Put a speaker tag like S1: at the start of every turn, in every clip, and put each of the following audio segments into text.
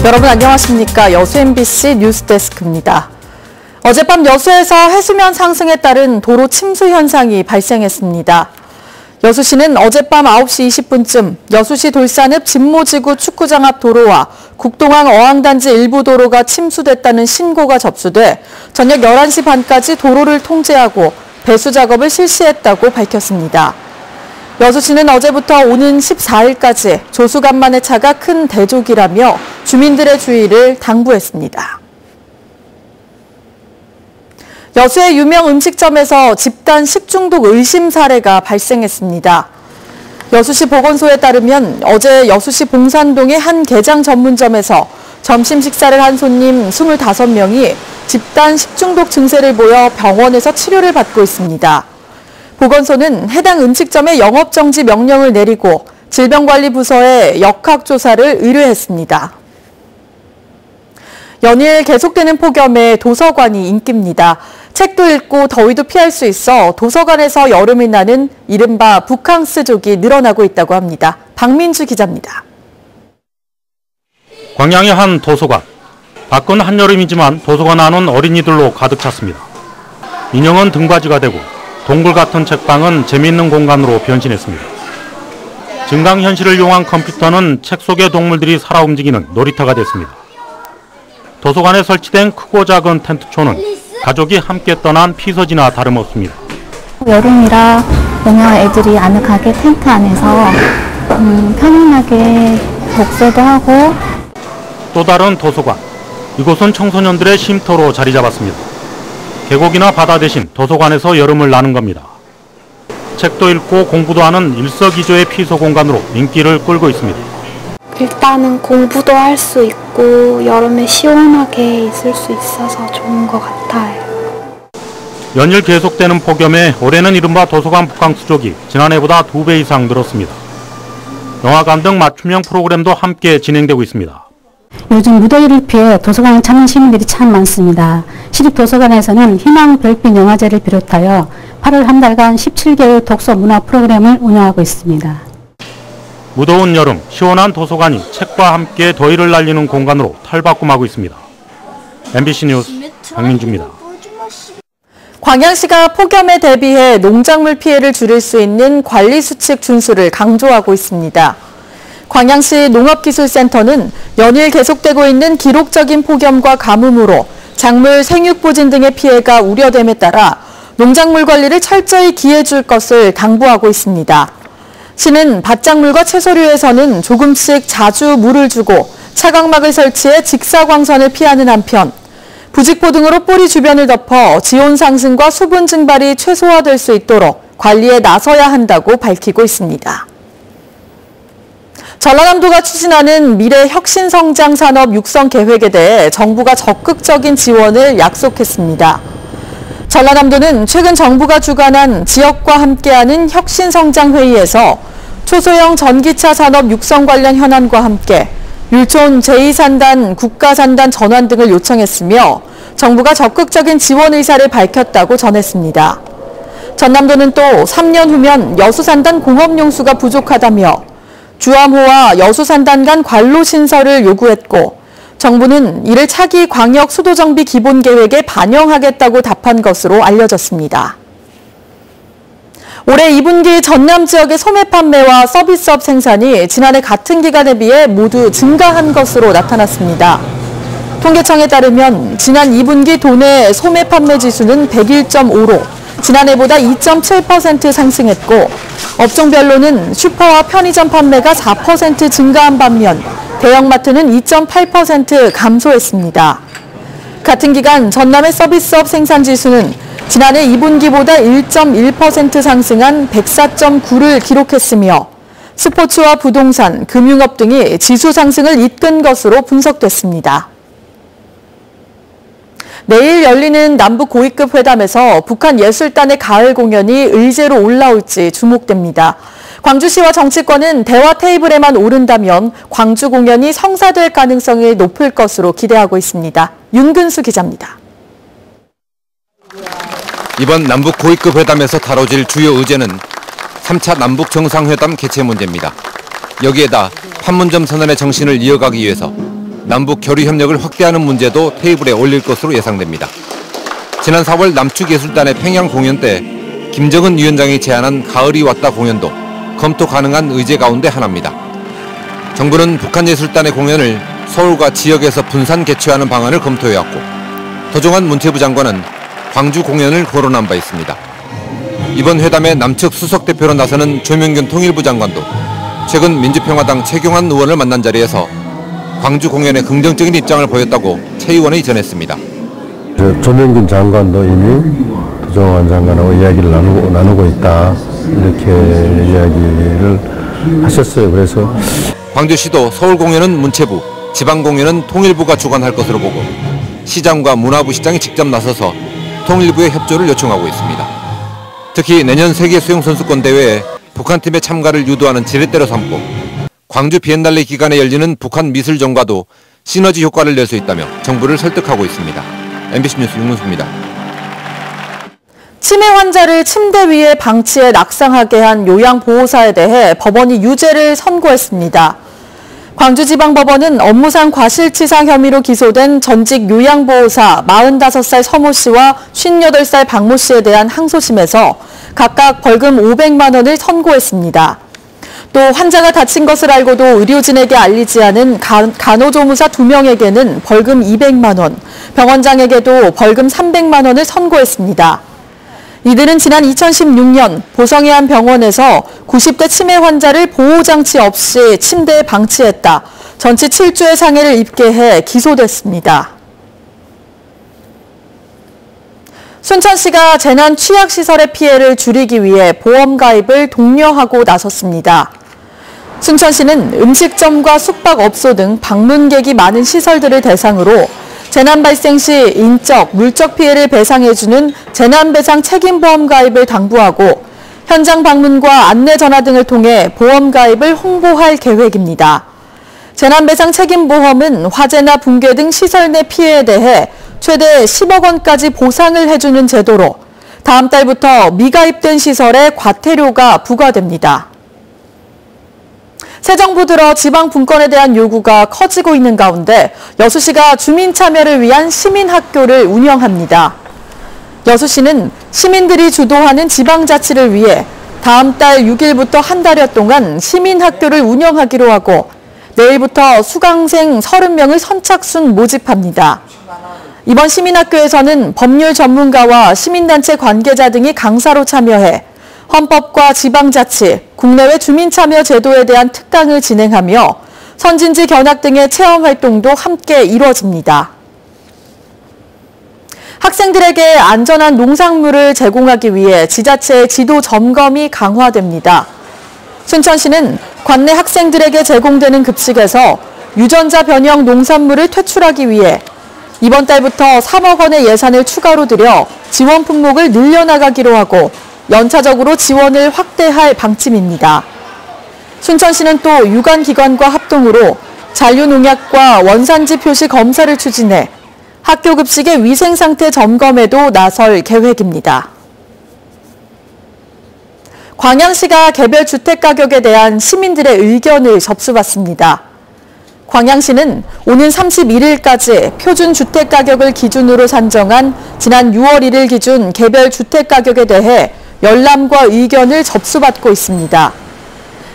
S1: 여러분 안녕하십니까? 여수 MBC 뉴스데스크입니다. 어젯밤 여수에서 해수면 상승에 따른 도로 침수 현상이 발생했습니다. 여수시는 어젯밤 9시 20분쯤 여수시 돌산읍 진모지구 축구장 앞 도로와 국동항 어항단지 일부 도로가 침수됐다는 신고가 접수돼 저녁 11시 반까지 도로를 통제하고 배수 작업을 실시했다고 밝혔습니다. 여수시는 어제부터 오는 14일까지 조수간만의 차가 큰 대족이라며 주민들의 주의를 당부했습니다. 여수의 유명 음식점에서 집단 식중독 의심 사례가 발생했습니다. 여수시 보건소에 따르면 어제 여수시 봉산동의 한 게장 전문점에서 점심 식사를 한 손님 25명이 집단 식중독 증세를 보여 병원에서 치료를 받고 있습니다. 보건소는 해당 음식점에 영업정지 명령을 내리고 질병관리부서에 역학조사를 의뢰했습니다. 연일 계속되는 폭염에 도서관이 인기입니다. 책도 읽고 더위도 피할 수 있어 도서관에서 여름이 나는 이른바 북캉스족이 늘어나고 있다고 합니다. 박민주 기자입니다.
S2: 광양의 한 도서관. 밖은 한여름이지만 도서관 안은 어린이들로 가득 찼습니다. 인형은 등받이가 되고 동굴 같은 책방은 재미있는 공간으로 변신했습니다. 증강현실을 이용한 컴퓨터는 책 속의 동물들이 살아 움직이는 놀이터가 됐습니다. 도서관에 설치된 크고 작은 텐트초는 가족이 함께 떠난 피서지나 다름없습니다.
S3: 여름이라 그냥 애들이 아늑하게 텐트 안에서 편안하게 독서도 하고.
S2: 또 다른 도서관. 이곳은 청소년들의 쉼터로 자리 잡았습니다. 계곡이나 바다 대신 도서관에서 여름을 나는 겁니다. 책도 읽고 공부도 하는 일석이조의 피서 공간으로 인기를 끌고 있습니다.
S4: 일단은 공부도 할 수 있고 여름에 시원하게 있을 수 있어서 좋은 것 같아요.
S2: 연일 계속되는 폭염에 올해는 이른바 도서관 북캉스족이 지난해보다 2배 이상 늘었습니다. 영화관 등 맞춤형 프로그램도 함께 진행되고 있습니다.
S5: 요즘 무더위를 피해 도서관에 찾는 시민들이 참 많습니다. 시립도서관에서는 희망 별빛 영화제를 비롯하여 8월 한 달간 17개의 독서 문화 프로그램을 운영하고 있습니다.
S2: 무더운 여름, 시원한 도서관이 책과 함께 더위를 날리는 공간으로 탈바꿈하고 있습니다. MBC 뉴스 박민주입니다.
S1: 광양시가 폭염에 대비해 농작물 피해를 줄일 수 있는 관리수칙 준수를 강조하고 있습니다. 광양시 농업기술센터는 연일 계속되고 있는 기록적인 폭염과 가뭄으로 작물 생육부진 등의 피해가 우려됨에 따라 농작물 관리를 철저히 기해줄 것을 당부하고 있습니다. 시는 밭작물과 채소류에서는 조금씩 자주 물을 주고 차광막을 설치해 직사광선을 피하는 한편 부직포 등으로 뿌리 주변을 덮어 지온 상승과 수분 증발이 최소화될 수 있도록 관리에 나서야 한다고 밝히고 있습니다. 전라남도가 추진하는 미래 혁신성장 산업 육성 계획에 대해 정부가 적극적인 지원을 약속했습니다. 전라남도는 최근 정부가 주관한 지역과 함께하는 혁신성장회의에서 초소형 전기차 산업 육성 관련 현안과 함께 율촌 제2산단, 국가산단 전환 등을 요청했으며 정부가 적극적인 지원 의사를 밝혔다고 전했습니다. 전남도는 또 3년 후면 여수산단 공업용수가 부족하다며 주암호와 여수산단 간 관로 신설을 요구했고 정부는 이를 차기 광역 수도정비 기본계획에 반영하겠다고 답한 것으로 알려졌습니다. 올해 2분기 전남 지역의 소매 판매와 서비스업 생산이 지난해 같은 기간에 비해 모두 증가한 것으로 나타났습니다. 통계청에 따르면 지난 2분기 도내 소매 판매 지수는 101.5로 지난해보다 2.7% 상승했고 업종별로는 슈퍼와 편의점 판매가 4% 증가한 반면 대형마트는 2.8% 감소했습니다. 같은 기간 전남의 서비스업 생산지수는 지난해 2분기보다 1.1% 상승한 104.9를 기록했으며 스포츠와 부동산, 금융업 등이 지수 상승을 이끈 것으로 분석됐습니다. 내일 열리는 남북 고위급 회담에서 북한 예술단의 가을 공연이 의제로 올라올지 주목됩니다. 광주시와 정치권은 대화 테이블에만 오른다면 광주 공연이 성사될 가능성이 높을 것으로 기대하고 있습니다. 윤근수 기자입니다.
S6: 이번 남북 고위급 회담에서 다뤄질 주요 의제는 3차 남북 정상회담 개최 문제입니다. 여기에다 판문점 선언의 정신을 이어가기 위해서 남북 교류 협력을 확대하는 문제도 테이블에 올릴 것으로 예상됩니다. 지난 4월 남측예술단의 평양 공연 때 김정은 위원장이 제안한 가을이 왔다 공연도 검토 가능한 의제 가운데 하나입니다. 정부는 북한예술단의 공연을 서울과 지역에서 분산 개최하는 방안을 검토해왔고 도종환 문체부 장관은 광주 공연을 거론한 바 있습니다. 이번 회담에 남측 수석대표로 나서는 조명균 통일부 장관도 최근 민주평화당 최경환 의원을 만난 자리에서 광주 공연에 긍정적인 입장을 보였다고 최 의원이 전했습니다.
S7: 조명균 장관도 이미 도종환 장관하고 이야기를 나누고 있다 이렇게 이야기를 하셨어요. 그래서
S6: 광주시도 서울 공연은 문체부, 지방 공연은 통일부가 주관할 것으로 보고 시장과 문화부 시장이 직접 나서서 통일부의 협조를 요청하고 있습니다. 특히 내년 세계 수영선수권 대회에 북한팀의 참가를 유도하는 지렛대로 삼고 광주 비엔날레 기간에 열리는 북한 미술전과도 시너지 효과를 낼 수 있다며 정부를 설득하고 있습니다. MBC 뉴스 윤문수입니다.
S1: 치매 환자를 침대 위에 방치해 낙상하게 한 요양보호사에 대해 법원이 유죄를 선고했습니다. 광주지방법원은 업무상 과실치상 혐의로 기소된 전직 요양보호사 45살 서모 씨와 58살 박모 씨에 대한 항소심에서 각각 벌금 500만 원을 선고했습니다. 또 환자가 다친 것을 알고도 의료진에게 알리지 않은 간호조무사 2명에게는 벌금 200만 원, 병원장에게도 벌금 300만 원을 선고했습니다. 이들은 지난 2016년 보성의 한 병원에서 90대 치매 환자를 보호장치 없이 침대에 방치했다. 전치 7주의 상해를 입게 해 기소됐습니다. 순천시가 재난 취약시설의 피해를 줄이기 위해 보험 가입을 독려하고 나섰습니다. 순천시는 음식점과 숙박업소 등 방문객이 많은 시설들을 대상으로 재난 발생 시 인적, 물적 피해를 배상해주는 재난배상 책임보험 가입을 당부하고 현장 방문과 안내 전화 등을 통해 보험 가입을 홍보할 계획입니다. 재난배상 책임보험은 화재나 붕괴 등 시설 내 피해에 대해 최대 10억 원까지 보상을 해주는 제도로 다음 달부터 미가입된 시설에 과태료가 부과됩니다. 새 정부 들어 지방 분권에 대한 요구가 커지고 있는 가운데 여수시가 주민 참여를 위한 시민학교를 운영합니다. 여수시는 시민들이 주도하는 지방자치를 위해 다음 달 6일부터 한 달여 동안 시민학교를 운영하기로 하고 내일부터 수강생 30명을 선착순 모집합니다. 이번 시민학교에서는 법률 전문가와 시민단체 관계자 등이 강사로 참여해 헌법과 지방자치, 국내외 주민참여 제도에 대한 특강을 진행하며 선진지 견학 등의 체험활동도 함께 이루어집니다. 학생들에게 안전한 농산물을 제공하기 위해 지자체의 지도 점검이 강화됩니다. 순천시는 관내 학생들에게 제공되는 급식에서 유전자 변형 농산물을 퇴출하기 위해 이번 달부터 3억 원의 예산을 추가로 들여 지원 품목을 늘려나가기로 하고 연차적으로 지원을 확대할 방침입니다. 순천시는 또 유관기관과 합동으로 잔류농약과 원산지 표시 검사를 추진해 학교 급식의 위생상태 점검에도 나설 계획입니다. 광양시가 개별 주택 가격에 대한 시민들의 의견을 접수받습니다. 광양시는 오는 31일까지 표준 주택 가격을 기준으로 산정한 지난 6월 1일 기준 개별 주택 가격에 대해 열람과 의견을 접수받고 있습니다.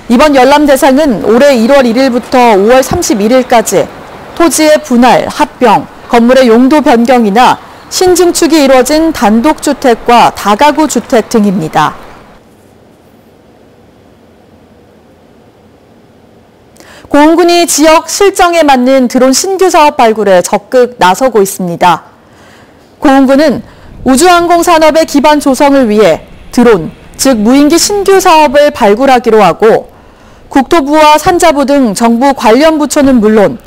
S1: 이번 열람 대상은 올해 1월 1일부터 5월 31일까지 토지의 분할, 합병, 건물의 용도 변경이나 신증축이 이루어진 단독주택과 다가구 주택 등입니다. 고흥군이 지역 실정에 맞는 드론 신규 사업 발굴에 적극 나서고 있습니다. 고흥군은 우주항공 산업의 기반 조성을 위해 드론, 즉 무인기 신규 사업을 발굴하기로 하고 국토부와 산자부 등 정부 관련 부처는 물론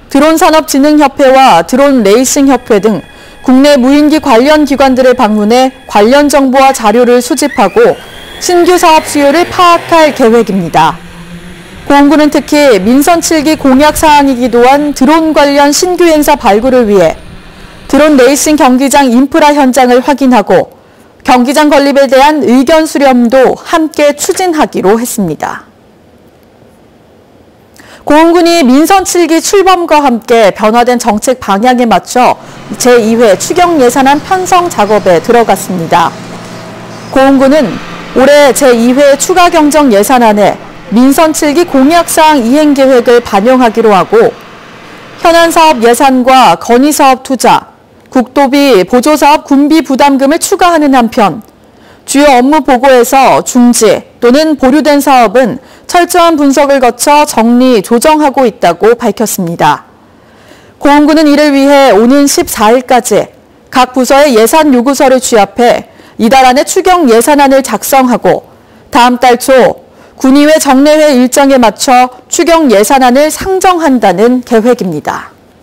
S1: 드론산업진흥협회와 드론레이싱협회 등 국내 무인기 관련 기관들을 방문해 관련 정보와 자료를 수집하고 신규 사업 수요를 파악할 계획입니다. 고흥군은 특히 민선 7기 공약 사항이기도 한 드론 관련 신규 행사 발굴을 위해 드론 레이싱 경기장 인프라 현장을 확인하고 경기장 건립에 대한 의견 수렴도 함께 추진하기로 했습니다. 고흥군이 민선 7기 출범과 함께 변화된 정책 방향에 맞춰 제2회 추경 예산안 편성 작업에 들어갔습니다. 고흥군은 올해 제2회 추가 경정 예산안에 민선 7기 공약사항 이행 계획을 반영하기로 하고 현안 사업 예산과 건의사업 투자, 국도비 보조사업 군비 부담금을 추가하는 한편 주요 업무 보고에서 중지 또는 보류된 사업은 철저한 분석을 거쳐 정리, 조정하고 있다고 밝혔습니다. 고흥군은 이를 위해 오는 14일까지 각 부서의 예산 요구서를 취합해 이달 안에 추경 예산안을 작성하고 다음 달 초 군의회 정례회 일정에 맞춰 추경 예산안을 상정한다는 계획입니다.